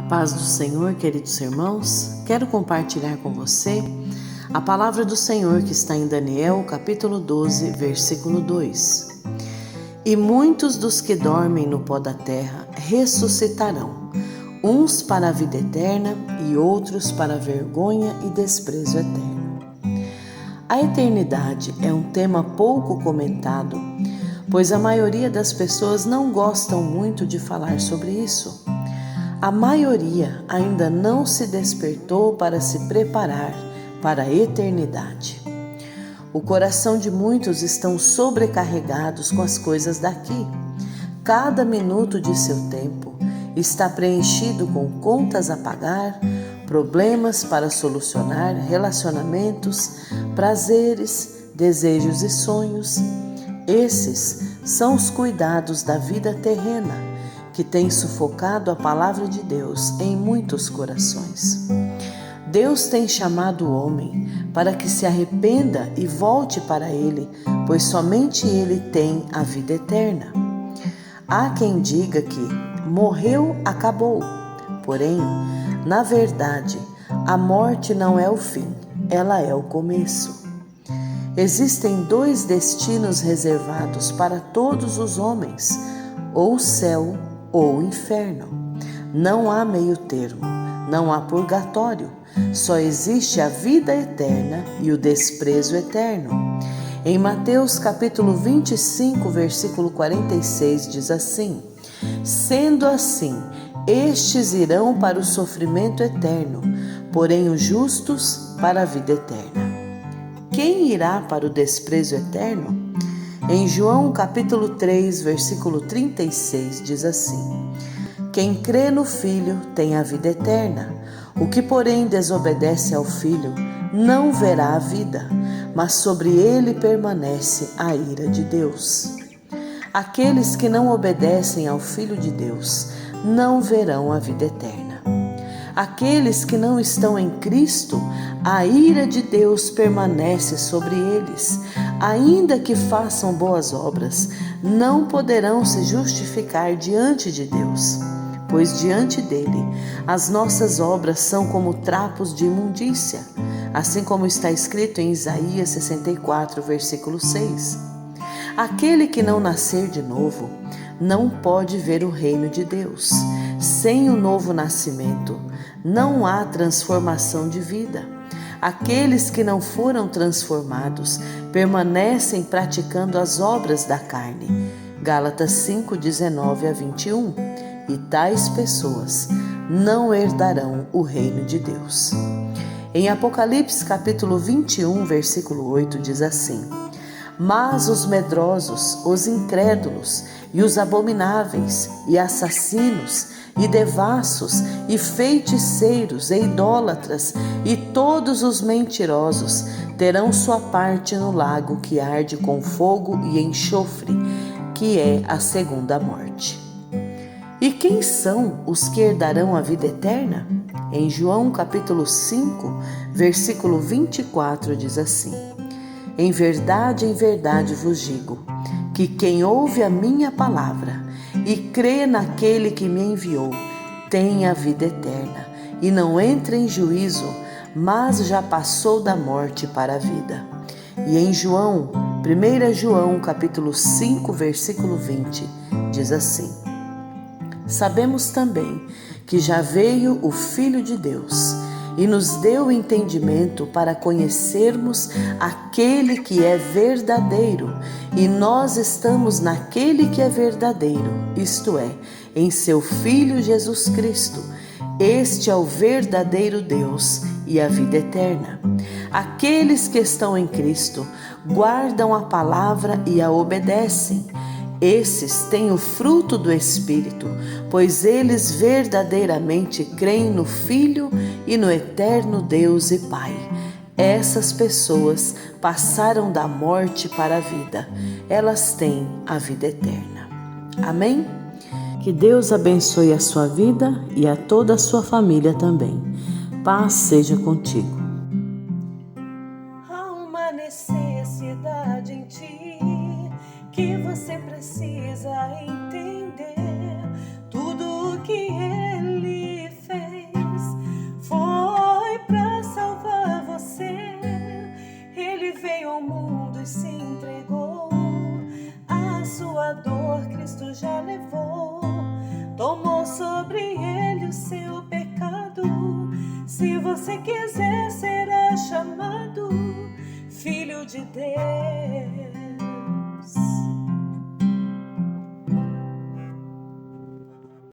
Paz do Senhor, queridos irmãos, quero compartilhar com você a palavra do Senhor que está em Daniel, capítulo 12, versículo 2. E muitos dos que dormem no pó da terra ressuscitarão, uns para a vida eterna e outros para a vergonha e desprezo eterno. A eternidade é um tema pouco comentado, pois a maioria das pessoas não gostam muito de falar sobre isso. A maioria ainda não se despertou para se preparar para a eternidade. O coração de muitos estão sobrecarregados com as coisas daqui. Cada minuto de seu tempo está preenchido com contas a pagar, problemas para solucionar, relacionamentos, prazeres, desejos e sonhos. Esses são os cuidados da vida terrena, que tem sufocado a palavra de Deus em muitos corações. Deus tem chamado o homem para que se arrependa e volte para Ele, pois somente Ele tem a vida eterna. Há quem diga que morreu, acabou. Porém, na verdade, a morte não é o fim, ela é o começo. Existem dois destinos reservados para todos os homens, ou o céu ou o inferno. Não há meio termo, não há purgatório, só existe a vida eterna e o desprezo eterno. Em Mateus capítulo 25, versículo 46 diz assim: sendo assim, estes irão para o sofrimento eterno, porém os justos para a vida eterna. Quem irá para o desprezo eterno? Em João capítulo 3, versículo 36 diz assim: quem crê no Filho tem a vida eterna. O que, porém, desobedece ao Filho não verá a vida, mas sobre ele permanece a ira de Deus. Aqueles que não obedecem ao Filho de Deus não verão a vida eterna. Aqueles que não estão em Cristo, a ira de Deus permanece sobre eles. Ainda que façam boas obras, não poderão se justificar diante de Deus, pois diante dele as nossas obras são como trapos de imundícia, assim como está escrito em Isaías 64, versículo 6. Aquele que não nascer de novo não pode ver o reino de Deus. Sem o novo nascimento, não há transformação de vida. Aqueles que não foram transformados permanecem praticando as obras da carne. Gálatas 5, 19 a 21. E tais pessoas não herdarão o reino de Deus. Em Apocalipse capítulo 21, versículo 8 diz assim: mas os medrosos, os incrédulos, e os abomináveis, e assassinos, e devassos, e feiticeiros, e idólatras, e todos os mentirosos terão sua parte no lago que arde com fogo e enxofre, que é a segunda morte. E quem são os que herdarão a vida eterna? Em João capítulo 5, versículo 24 diz assim: em verdade vos digo, que quem ouve a minha palavra e crê naquele que me enviou, tem a vida eterna, e não entra em juízo, mas já passou da morte para a vida. E em 1 João capítulo 5, versículo 20, diz assim: sabemos também que já veio o Filho de Deus, e nos deu entendimento para conhecermos aquele que é verdadeiro, e nós estamos naquele que é verdadeiro, isto é, em seu Filho Jesus Cristo. Este é o verdadeiro Deus e a vida eterna. Aqueles que estão em Cristo guardam a palavra e a obedecem. Esses têm o fruto do Espírito, pois eles verdadeiramente creem no Filho e no eterno Deus e Pai. Essas pessoas passaram da morte para a vida. Elas têm a vida eterna. Amém? Que Deus abençoe a sua vida e a toda a sua família também. Paz seja contigo. Há uma necessidade em ti que você precisa entender. Tudo o que Ele fez cruz se entregou, a sua dor Cristo já levou, tomou sobre ele o seu pecado. Se você quiser, será chamado filho de Deus.